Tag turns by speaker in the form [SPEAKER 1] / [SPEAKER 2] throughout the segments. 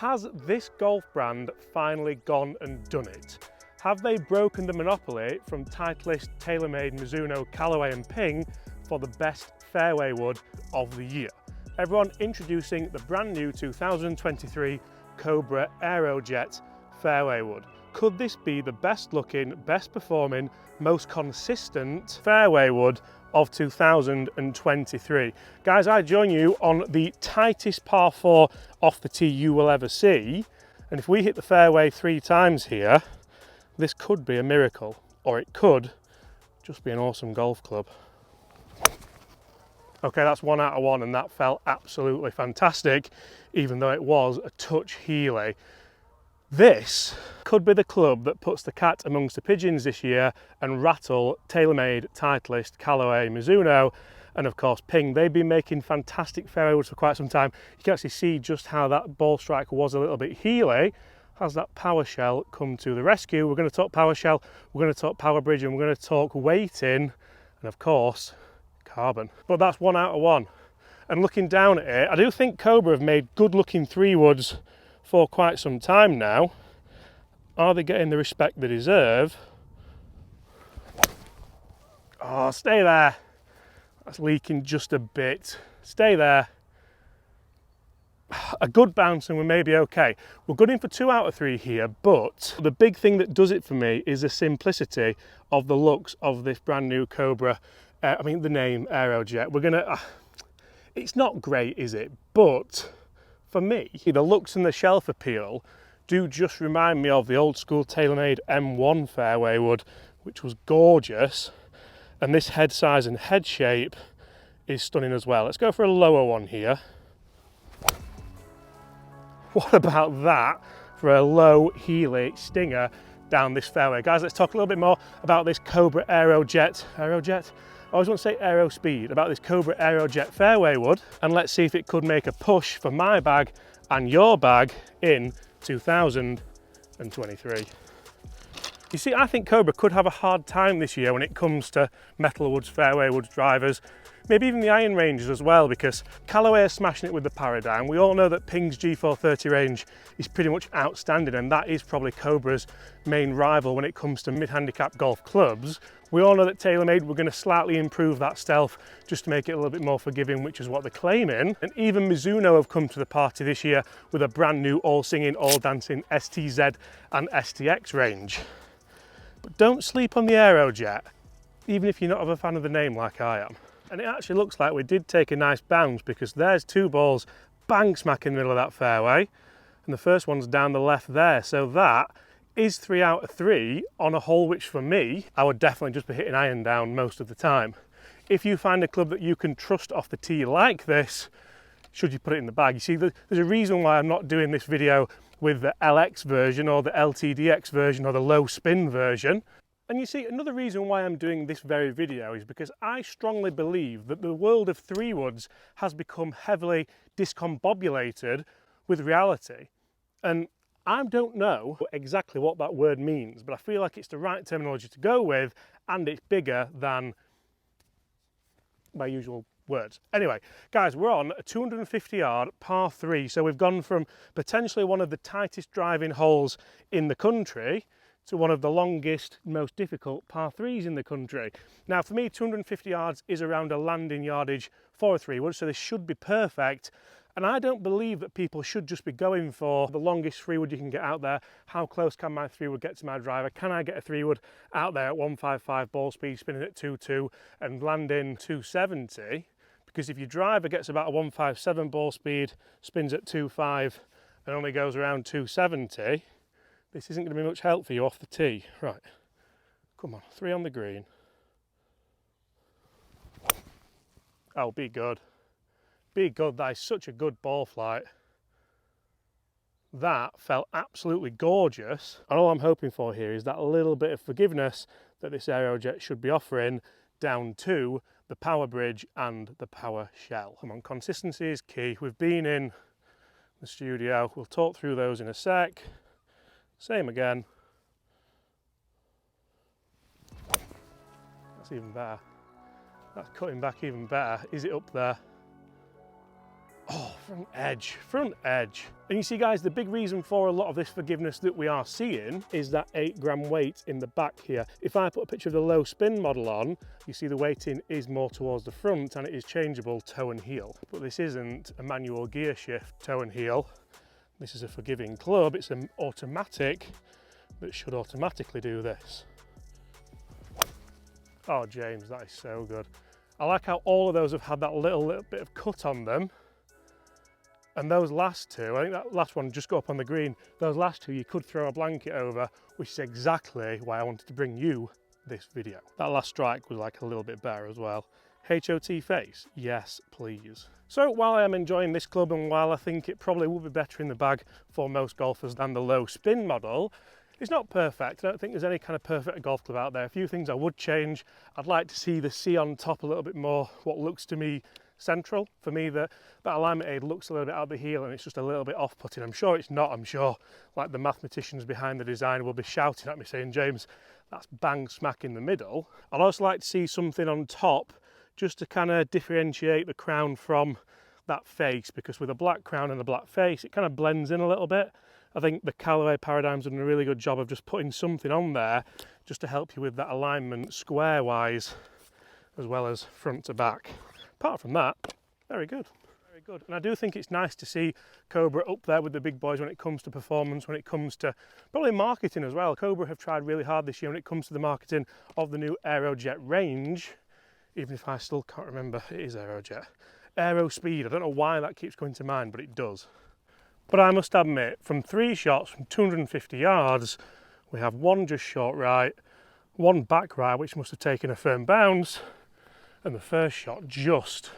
[SPEAKER 1] has this golf brand finally gone and done it? Have they broken the monopoly from Titleist, Taylormade, Mizuno, Callaway and Ping for the best fairway wood of the year? Everyone, introducing the brand new 2023 Cobra Aerojet fairway wood. Could this be the best looking, best performing, most consistent fairway wood of 2023? Guys, I join you on the tightest par 4 off the tee you will ever see. And if we hit the fairway 3 times here, this could be a miracle, or it could just be an awesome golf club. Okay, that's 1 out of 1, and that felt absolutely fantastic, even though it was a touch heely. This could be the club that puts the cat amongst the pigeons this year and rattle Taylormade, Titleist, Callaway, Mizuno, and of course Ping. They've been making fantastic fairway woods for quite some time. You can actually see just how that ball strike was a little bit heely. Has that power shell come to the rescue? We're going to talk power shell, we're going to talk power bridge, and we're going to talk weighting, and of course carbon. But that's 1 out of 1. And looking down at it, I do think Cobra have made good looking 3 woods for quite some time now. Are they getting the respect they deserve? Oh, stay there. That's leaking just a bit. Stay there. A good bounce and we may be okay. We're good in for 2 out of 3 here, but the big thing that does it for me is the simplicity of the looks of this brand new Cobra. I mean, the name Aerojet. We're gonna, it's not great, is it? But for me, the looks and the shelf appeal do just remind me of the old school Taylormade M1 fairway wood, which was gorgeous. And this head size and head shape is stunning as well. Let's go for a lower one here. What about that for a low heely stinger down this fairway? Guys, let's talk a little bit more about this Cobra Aerojet. Aerojet? I always want to say Aero Speed, about this Cobra Aerojet fairway wood, and let's see if it could make a push for my bag and your bag in 2023. You see, I think Cobra could have a hard time this year when it comes to metal woods, fairway woods, drivers, maybe even the iron ranges as well, because Callaway are smashing it with the Paradym. We all know that Ping's G430 range is pretty much outstanding, and that is probably Cobra's main rival when it comes to mid-handicap golf clubs. We all know that Taylormade were going to slightly improve that Stealth just to make it a little bit more forgiving, which is what they're claiming. And even Mizuno have come to the party this year with a brand new all-singing, all-dancing STZ and STX range. But don't sleep on the Aerojet, even if you're not a fan of the name like I am. And it actually looks like we did take a nice bounce, because there's 2 balls bang smack in the middle of that fairway, and the first one's down the left there. So that is 3 out of 3 on a hole which for me, I would definitely just be hitting iron down most of the time. If you find a club that you can trust off the tee like this, should you put it in the bag? You see, there's a reason why I'm not doing this video with the LX version or the LTDX version or the low spin version. And you see, another reason why I'm doing this very video is because I strongly believe that the world of 3 woods has become heavily discombobulated with reality. And I don't know exactly what that word means, but I feel like it's the right terminology to go with, and it's bigger than my usual words. Anyway, guys, we're on a 250 yard par 3, so we've gone from potentially one of the tightest driving holes in the country to one of the longest, most difficult par 3s in the country. Now for me, 250 yards is around a landing yardage for a 3 wood, so this should be perfect. And I don't believe that people should just be going for the longest 3 wood you can get out there. How close can my 3 wood get to my driver? Can I get a 3 wood out there at 155 ball speed, spinning at 2.2 and landing 270? Because if your driver gets about a 157 ball speed, spins at 2.5 and only goes around 270, this isn't going to be much help for you off the tee. Right, come on, 3 on the green. Oh, be good. Be good, that is such a good ball flight. That felt absolutely gorgeous. And all I'm hoping for here is that little bit of forgiveness that this Aerojet should be offering down to the power bridge and the power shell. Come on, consistency is key. We've been in the studio. We'll talk through those in a sec. Same again. That's even better. That's cutting back even better. Is it up there? Oh, front edge. And you see guys, the big reason for a lot of this forgiveness that we are seeing is that 8-gram weight in the back here. If I put a picture of the low spin model on, you see the weighting is more towards the front and it is changeable toe and heel. But this isn't a manual gear shift toe and heel. This is a forgiving club, it's an automatic that should automatically do this. Oh James, that is so good. I like how all of those have had that little bit of cut on them. And those last two, I think that last one just go up on the green, those last two you could throw a blanket over, which is exactly why I wanted to bring you this video. That last strike was like a little bit better as well. HOT face, yes please. So while I am enjoying this club and while I think it probably will be better in the bag for most golfers than the low spin model, it's not perfect. I don't think there's any kind of perfect golf club out there. A few things I would change. I'd like to see the C on top a little bit more, what looks to me central. For me, that alignment aid looks a little bit out the heel and it's just a little bit off-putting. I'm sure it's not. I'm sure like the mathematicians behind the design will be shouting at me saying, James, that's bang smack in the middle. I'd also like to see something on top just to kind of differentiate the crown from that face, because with a black crown and a black face, it kind of blends in a little bit. I think the Callaway Paradym's done a really good job of just putting something on there just to help you with that alignment square-wise as well as front to back. Apart from that, very good, very good. And I do think it's nice to see Cobra up there with the big boys when it comes to performance, when it comes to probably marketing as well. Cobra have tried really hard this year when it comes to the marketing of the new Aerojet range, even if I still can't remember, it is Aerojet. Aero Speed, I don't know why that keeps coming to mind, but it does. But I must admit, from 3 shots from 250 yards, we have one just short right, one back right, which must have taken a firm bounce, and the first shot just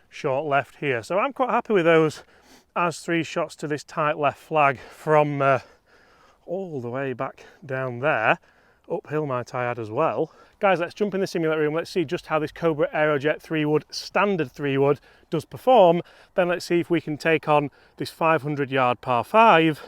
[SPEAKER 1] short left here. So I'm quite happy with those as 3 shots to this tight left flag from all the way back down there. Uphill might I add as well. Guys, let's jump in the simulator room. Let's see just how this Cobra Aerojet 3-wood, standard 3-wood, does perform. Then let's see if we can take on this 500-yard par 5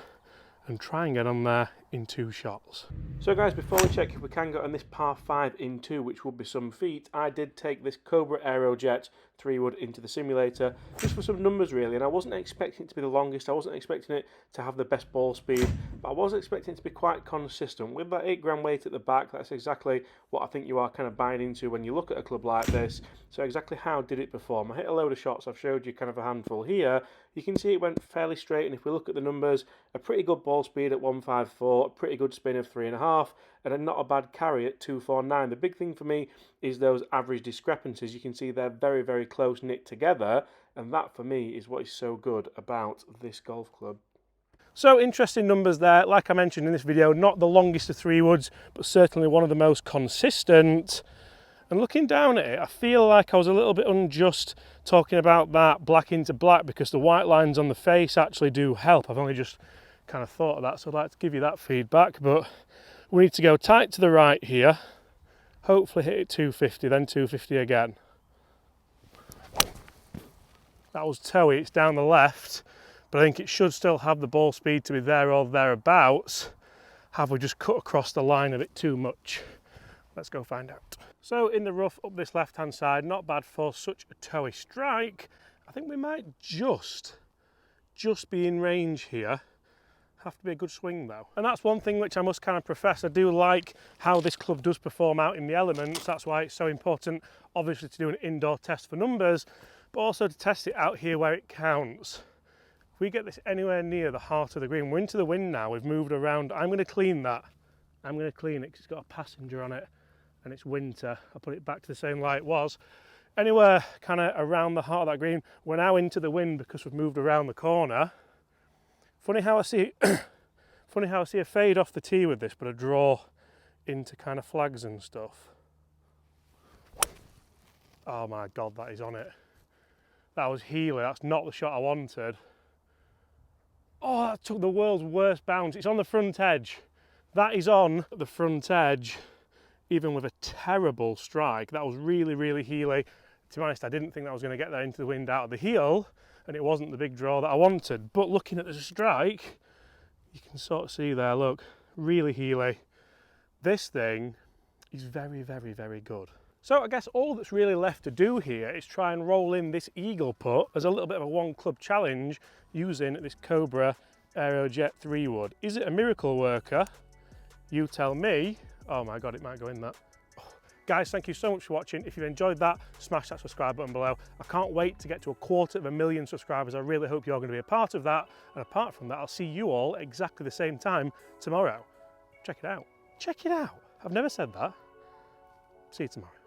[SPEAKER 1] and try and get on there in 2 shots. So guys, before we check if we can get on this par 5 in 2, which would be some feat, I did take this Cobra Aerojet 3-wood into the simulator just for some numbers really, and I wasn't expecting it to be the longest, I wasn't expecting it to have the best ball speed, but I was expecting it to be quite consistent. With that 8-gram weight at the back, that's exactly what I think you are kind of buying into when you look at a club like this. So exactly how did it perform? I hit a load of shots, I've showed you kind of a handful here. You can see it went fairly straight, and if we look at the numbers, a pretty good ball speed at 154, a pretty good spin of 3.5, and a not a bad carry at 249. The big thing for me is those average discrepancies. You can see they're very, very close knit together, and that for me is what is so good about this golf club. So interesting numbers there. Like I mentioned in this video, not the longest of 3-woods, but certainly one of the most consistent. And looking down at it, I feel like I was a little bit unjust talking about that black into black, because the white lines on the face actually do help. I've only just kind of thought of that, so I'd like to give you that feedback. But we need to go tight to the right here, hopefully hit it 250, then 250 again. That was toey, it's down the left, but I think it should still have the ball speed to be there or thereabouts. Have we just cut across the line a bit too much? Let's go find out. So in the rough up this left hand side, not bad for such a toey strike. I think we might just be in range here. Have to be a good swing though. And that's one thing which I must kind of profess, I do like how this club does perform out in the elements. That's why it's so important, obviously, to do an indoor test for numbers, but also to test it out here where it counts. If we get this anywhere near the heart of the green, we're into the wind now, we've moved around. I'm going to clean that. I'm going to clean it because it's got a passenger on it and it's winter. I'll put it back to the same light it was. Anywhere kind of around the heart of that green, we're now into the wind because we've moved around the corner. Funny how I see a fade off the tee with this, but a draw into kind of flags and stuff. Oh my God, that is on it. That was healing, that's not the shot I wanted. Oh, that took the world's worst bounce. It's on the front edge. That is on the front edge, even with a terrible strike. That was really, really heely. To be honest, I didn't think that was going to get there into the wind out of the heel, and it wasn't the big draw that I wanted. But looking at the strike, you can sort of see there, look, really heely. This thing is very, very, very good. So I guess all that's really left to do here is try and roll in this eagle putt as a little bit of a one club challenge using this Cobra Aerojet 3 wood. Is it a miracle worker? You tell me. Oh my God, it might go in that. Guys, thank you so much for watching. If you've enjoyed that, smash that subscribe button below. I can't wait to get to 250,000 subscribers. I really hope you're going to be a part of that. And apart from that, I'll see you all exactly the same time tomorrow. Check it out. Check it out. I've never said that. See you tomorrow.